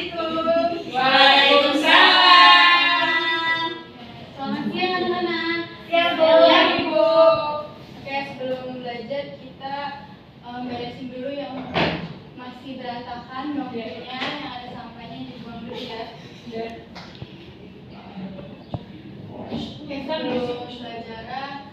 Assalamualaikum. Waalaikumsalam. Selamat siang anak-anak. Siang, Bu. Ibu. Oke, sebelum belajar kita beresin dulu yang masih berantakan mobilnya, yang ada sampahnya dibuang dulu ya. Oke, sebelum belajar,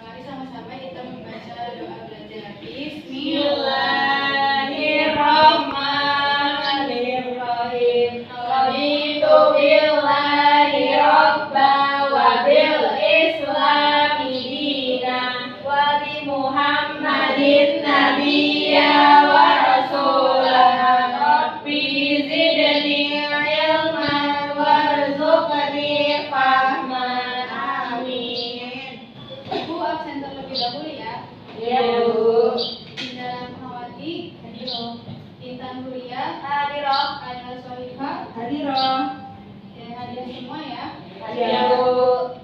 mari sama-sama kita membaca doa belajar. Bismillahirrahmanirrahim. Raditu billahi rabba wa bil islami dina wa bi Muhammadin nabiyya wa rasulah. Rabbi zidni ilman warzuqni fahman. Amin. Ibu absen terlebih dahulu ya. Ya, Bu. Indra Rahmawati, Hadiroh. Intan Huria, Hadiroh. Ainul Solihah, Hadiroh. hadir semua ya. Ya, Bu.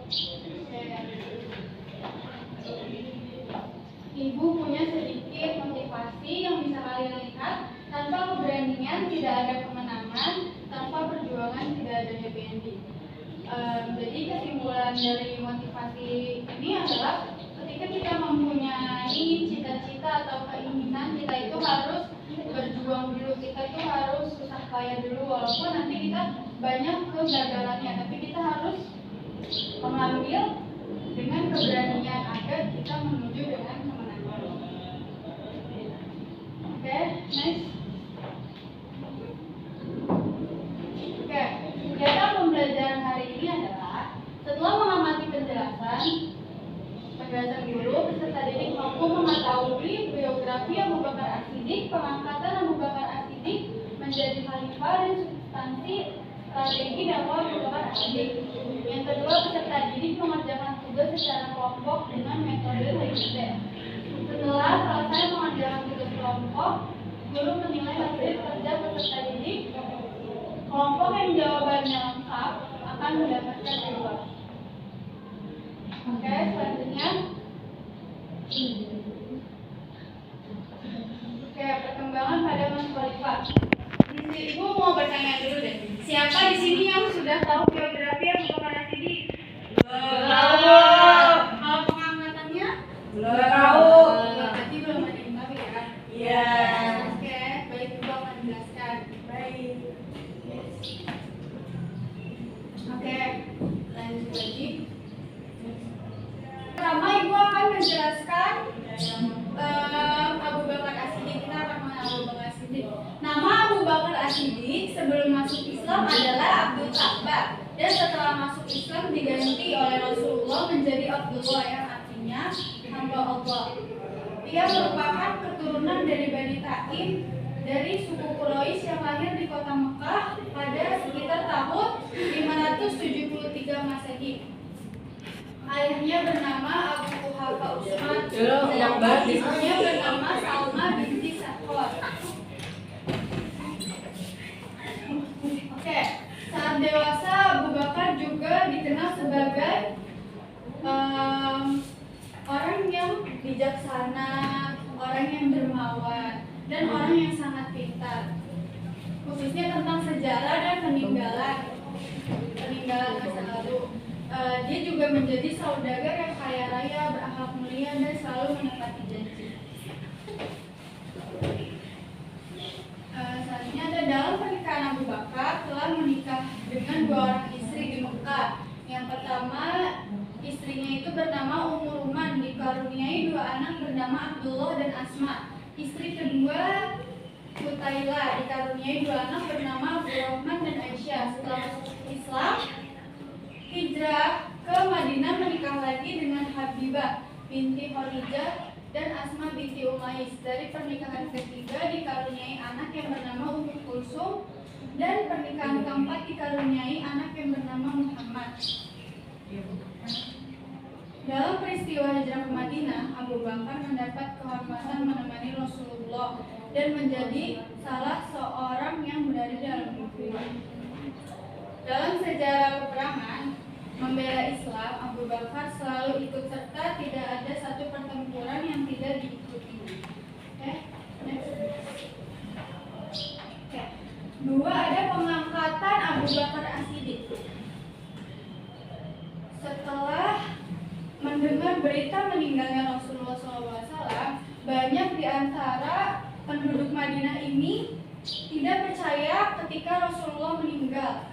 Ibu punya sedikit motivasi yang bisa kalian lihat. Tanpa keberanian tidak ada kemenangan, tanpa perjuangan tidak ada happy ending. Jadi kesimpulan dari motivasi ini adalah ketika kita mempunyai cita-cita atau keinginan, kita itu harus berjuang dulu, kita itu harus susah payah dulu, walaupun nanti kita banyak kegagalannya, tapi kita harus mengambil dengan keberanian agar kita menuju dengan kemenangan. Oke, next. Oke, kegiatan pembelajaran hari ini adalah setelah mengamati penjelasan guru, peserta didik mampu mengetahui biografi Abu Bakar As-Siddiq, pengangkatan Abu Bakar As-Siddiq menjadi khalifah dan substansi strategi dakwah Abu Bakar As-Siddiq. Yang kedua, peserta didik mengerjakan tugas secara kelompok dengan metode TIP. Setelah selesai mengerjakan tugas kelompok, guru menilai hasil kerja peserta didik. Kelompok yang jawabannya lengkap akan mendapatkan nilai. Oke, selanjutnya. Oke, perkembangan pada Mas Khalifah. Ibu mau bertanya dulu deh. Siapa di sini yang sudah tahu biografi Abu Bakar As-Siddiq? Belum. Kalau pengangkatannya? Belum tahu. Berarti belum ada yang tahu ya? Iya. Oke, baik, Ibu akan menjelaskan. Baik. Oke, lanjut lagi. Pertama, Ibu akan menjelaskan Abu Bakar As-Siddiq. Kita akan mengenal Abu Bakar As-Siddiq. Nama Abu Bakar As-Siddiq sebelum masuk Islam adalah Abdul Ka'bah, dan setelah masuk Islam diganti oleh Rasulullah menjadi Abdullah, yang artinya hamba Allah. Ia merupakan keturunan dari Bani Taim dari suku Quraisy yang lahir di kota Mekah pada sekitar tahun 573 Masehi. Ayahnya bernama Abu Quhafa Utsman, dan ibunya bernama Salma binti Sakhar. Oke, saat dewasa Abu Bakar juga dikenal sebagai orang yang bijaksana, orang yang dermawan, dan orang yang sangat pintar, khususnya tentang sejarah dan peninggalan masa lalu. Dia juga menjadi saudagar yang kaya raya, berakhlak mulia, dan selalu menepati janji. Selanjutnya ada dalam pernikahan Abu Bakar telah menikah dengan 2 orang istri di Mekah. Yang pertama, istrinya itu bernama Ummu Ruman, dikaruniai 2 anak bernama Abdullah dan Asma. Istri kedua, Kutailah, dikaruniai 2 anak bernama Abdurrahman dan Aisyah. Setelah masuk Islam, hijrah ke Madinah, menikah lagi dengan Habibah binti Khadijah dan Asma binti Umais. Dari pernikahan ketiga dikaruniai anak yang bernama Ummu Kulsum, dan pernikahan keempat dikaruniai anak yang bernama Muhammad. Dalam peristiwa hijrah ke Madinah, Abu Bakar mendapat kehormatan menemani Rasulullah dan menjadi salah seorang yang berada dalam negeri. Dalam sejarah peperangan membela Islam, Abu Bakar selalu ikut serta, tidak ada satu pertempuran yang tidak diikuti. Oke, next. Dua, ada pengangkatan Abu Bakar As-Siddiq. Setelah mendengar berita meninggalnya Rasulullah SAW, banyak di antara penduduk Madinah ini tidak percaya ketika Rasulullah meninggal.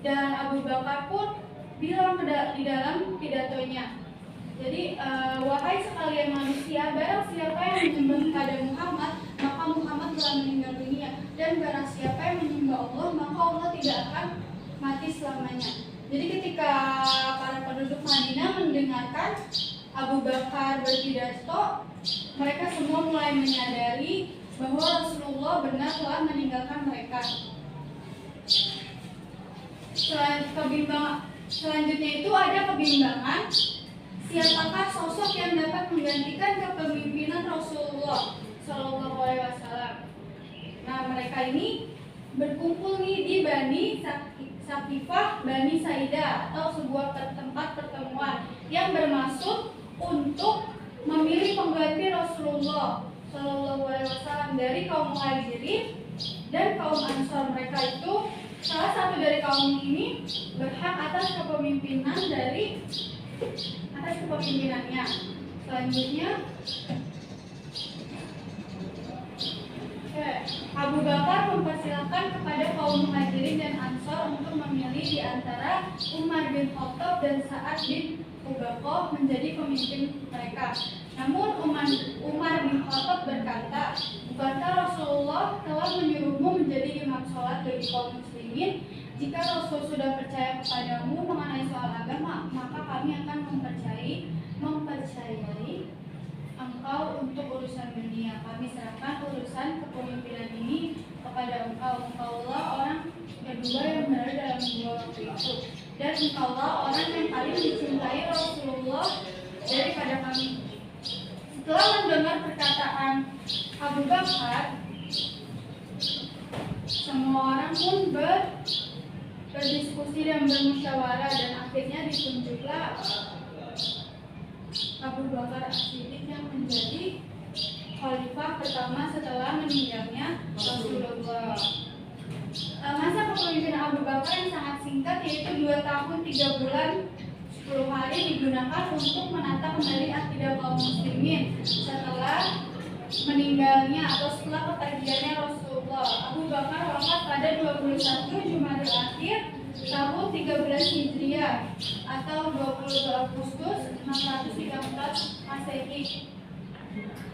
Dan Abu Bakar pun bilang di dalam pidatonya, jadi wahai sekalian manusia, barang siapa yang menyembah kepada Muhammad, maka Muhammad telah meninggal dunia. Dan barang siapa yang menyembah Allah, maka Allah tidak akan mati selamanya. Jadi ketika para penduduk Madinah mendengarkan Abu Bakar berpidato, mereka semua mulai menyadari bahwa Rasulullah benar telah meninggalkan mereka. Selanjutnya itu ada kebimbangan, siapakah sosok yang dapat menggantikan kepemimpinan Rasulullah Shallallahu Alaihi Wasallam. Nah, mereka ini berkumpul nih di Bani Sakifah, Bani Saidah, atau sebuah tempat pertemuan yang bermaksud untuk memilih pengganti Rasulullah Shallallahu Alaihi Wasallam dari kaum Muhajirin dan kaum Ansor. Mereka itu salah satu dari kaum ini berhak atas kepemimpinannya. Selanjutnya, Abu Bakar mempersilahkan kepada kaum Muhajirin dan Ansor untuk memilih di antara Umar bin Khattab dan Sa'ad bin Ubaqah menjadi pemimpin mereka. Namun Umar bin Khattab berkata, bukankah Rasulullah telah menyuruhmu menjadi imam sholat bagi kaum muslimin? Jika Rasul sudah percaya kepadamu mengenai soal agama, maka kami akan mempercayai engkau untuk urusan dunia. Kami serahkan urusan kepemimpinan ini kepada engkau. Engkaulah orang kedua yang berada dalam dua waktu itu, dan engkaulah orang yang paling dicintai Rasulullah daripada kami. Setelah mendengar perkataan Abu Bakar, semua orang pun berdiskusi dan bermusyawarah, dan akhirnya ditunjuklah Abu Bakar As-Siddiq yang menjadi khalifah pertama setelah meninggalnya Rasulullah. Masa kepemimpinan Abu Bakar yang sangat singkat, yaitu 2 tahun 3 bulan 10 hari, digunakan untuk menata kembali akidah kaum muslimin setelah meninggalnya atau setelah kepergiannya Rasulullah. Abu Bakar wafat pada 21 Jumadil Akhir tahun 13 Hijriah atau 22 Agustus 613 Masehi,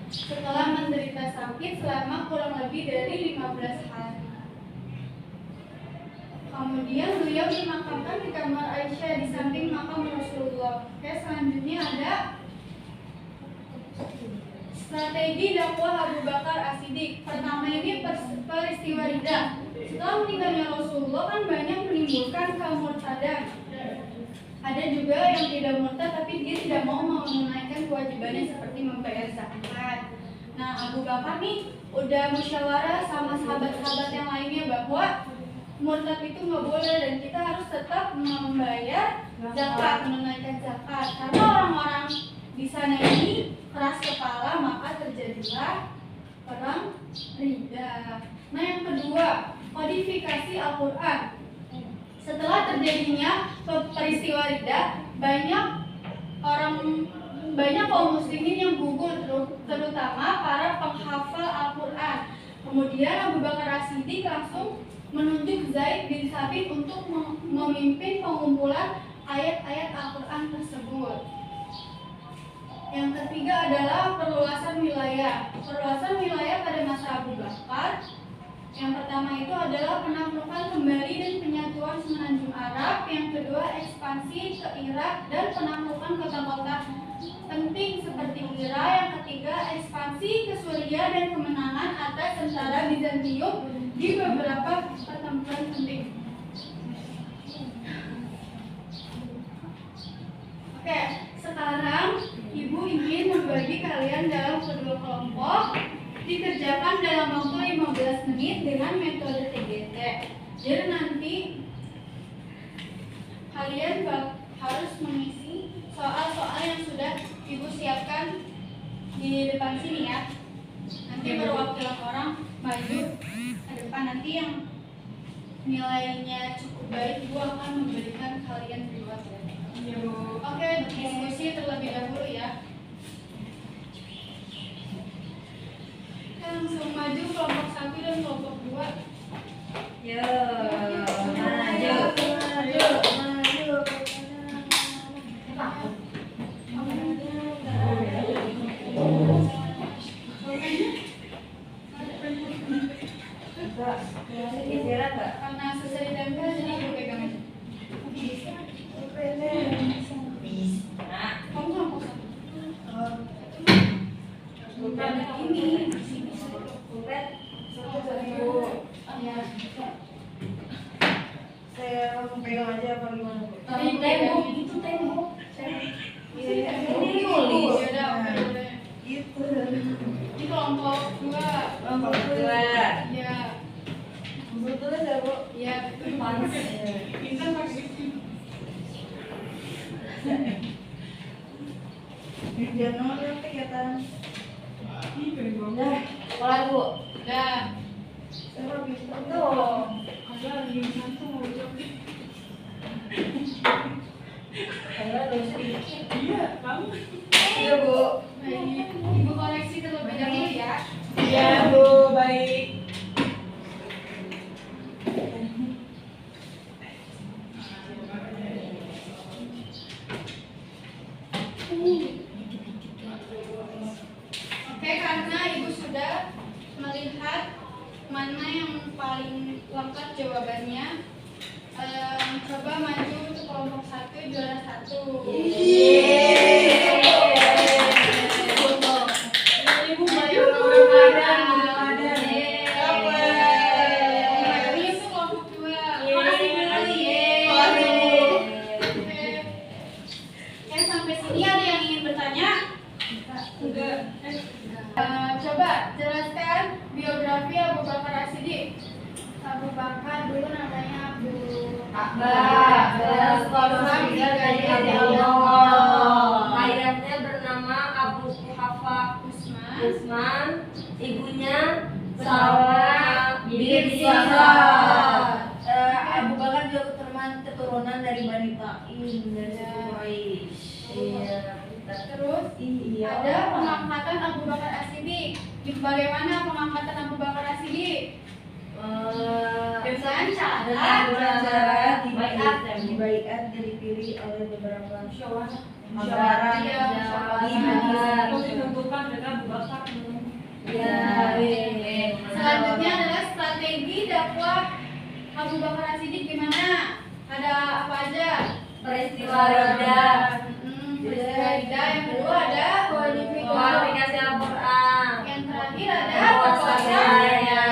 setelah menderita sakit selama kurang lebih dari 15 hari. Kemudian beliau dimakamkan di kamar Aisyah di samping makam Rasulullah. Selanjutnya ada strategi dakwah Abu Bakar As-Siddiq. Pertama ini peristiwa Ridha. Setelah meninggalnya Rasulullah kan banyak menimbulkan kemurtadan. Ada juga yang tidak murtad tapi dia tidak mau menunaikan kewajibannya seperti membayar zakat. Nah, Abu Bakar nih udah musyawarah sama sahabat-sahabat yang lainnya bahwa murtad itu nggak boleh dan kita harus tetap membayar zakat, menunaikan zakat. Karena orang-orang di sana ini keras kepala, maka terjadilah perang Ridha. Nah, yang kedua, kodifikasi Al-Quran. Setelah terjadinya peristiwa Ridha, banyak kaum muslimin yang gugur, terutama para penghafal Al-Quran. Kemudian Abu Bakar As-Siddiq langsung menunjuk Zaid bin Sabit untuk memimpin pengumpulan ayat-ayat Al-Quran tersebut. Yang ketiga adalah perluasan wilayah. Perluasan wilayah pada masa Abu Bakar. Yang pertama itu adalah penaklukan kembali dan penyatuan semenanjung Arab. Yang kedua, ekspansi ke Irak dan penaklukan kota-kota penting seperti Hira. Yang ketiga, ekspansi ke Suriah dan kemenangan atas tentara Bizantium di beberapa pertempuran penting. Oke, sekarang Ibu ingin membagi kalian dalam kedua kelompok, dikerjakan dalam waktu 15 menit dengan metode TGT. Jadi nanti kalian harus mengisi soal-soal yang sudah Ibu siapkan di depan sini ya. Nanti perwakilan orang maju ke depan, nanti nanti yang nilainya cukup baik, Ibu akan memberikan kalian reward ya. Iya, Bu. Oke, diskusi terlebih dahulu ya. Kita langsung maju kelompok 1 dan kelompok 2. Yo, maju. Istirahat nggak? Karena susah ditempel jadi Ibu pegang aja. Bisa. Kamu kelompok 1. Bukan Ini. bukan. Ya. Saya langsung pegang aja apa gimana, Bu? Tembok. Itu tembok. Ini nulis. Ya udah, oke. Itu. Ini kelompok 2. Kelompok 2. Ya. Betul ya, Bu? Ya, betul. Panas. Pintar pakai Jangan nongol kegiatan. ini dari bawah. Dah, kelar, Bu. Dah. Saya habis itu. Ada lagi satu mau jawab. Saya udah sedikit. Iya, kamu. Iya, Bu. Baik, Ibu koreksi terlebih dahulu ya. Iya, Bu. Baik. Oke, karena Ibu sudah melihat mana yang paling lengkap jawabannya, coba maju untuk kelompok 1 juara 1. Ibu maju ada. Ini untuk kelompok 2. Makasih sekali. Oke. Ya, sampai sini ada yang ingin bertanya? Enggak. Coba jelaskan biografi Abu Bakar As-Siddiq. Abu Bakar dulu namanya Abu Ayahnya bernama Abu Kuhafa Usman, ibunya Salma binti Sa'ad. Abu Bakar juga keturunan dari Bani Taim dari suku Quraisy. Iya. Terus Iya. ada pengangkatan Abu Bakar As-Siddiq. Bagaimana pengangkatan Abu Bakar As-Siddiq? Dengan cara dibaiat dan dipilih oleh beberapa musyawarah. Iya, Ditentukan dengan Abu Bakar. Selanjutnya adalah strategi dakwah Abu Bakar As-Siddiq gimana? Ada apa aja? Peristiwa Roda. Peristiwa Rida. Yang kedua ada Kualifikasi Al-Quran. Yang terakhir ada Puasa saya.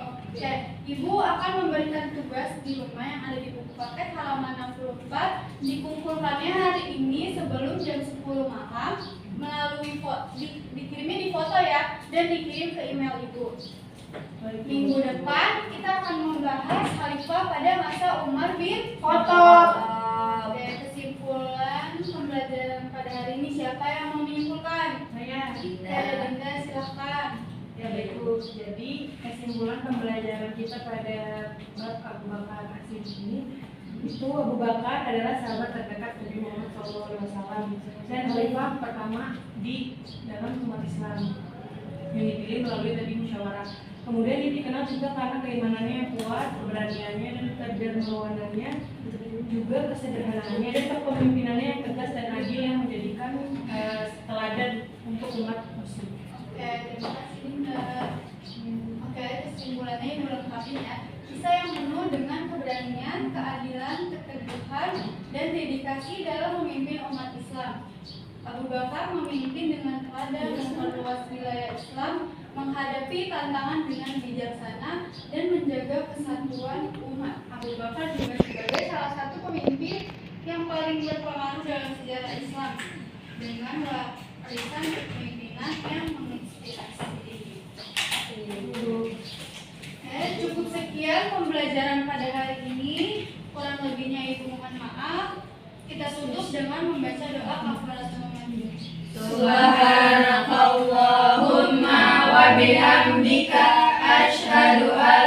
Oke, Ibu akan memberikan tugas di rumah yang ada di buku paket halaman 64. Dikumpulkannya hari ini sebelum jam 10 malam melalui dikirimnya di foto ya, dan dikirim ke email Ibu. Minggu depan kita akan membahas khalifah pada masa Umar bin Khattab. Oke, kesimpulan pembelajaran pada hari ini siapa yang mau menyimpulkan? Saya. Dinda, silahkan. Ya baikku. Jadi kesimpulan pembelajaran kita pada bab Abu Bakar As-Siddiq ini, itu Abu Bakar adalah sahabat terdekat Nabi Muhammad SAW dan khalifah pertama di dalam umat Islam yang dipilih melalui tadi musyawarah. Kemudian dia dikenal juga karena keimanannya yang kuat, keberaniannya dan kedermawanannya, juga kesederhanaannya dan kepemimpinannya yang tegas dan adil yang menjadikan teladan untuk umat muslim. Oke, terima kasih Dinda. Oke, kesimpulannya yang melengkapi ya. Kisah yang penuh dengan keberanian, keadilan, keteguhan, dan dedikasi dalam memimpin umat Islam. Abu Bakar memimpin dengan teladan memperluas wilayah Islam, menghadapi tantangan dengan bijaksana, dan menjaga kesatuan umat. Abu Bakar juga sebagai salah satu pemimpin yang paling berpengaruh dalam sejarah Islam dengan warisan kepemimpinan yang menginspirasi. Cukup sekian pembelajaran pada hari ini. Kurang lebihnya Ibu mohon maaf. Kita tutup dengan membaca doa kafaratul majlis. Subhanakallahumma bihamdika asyhadu an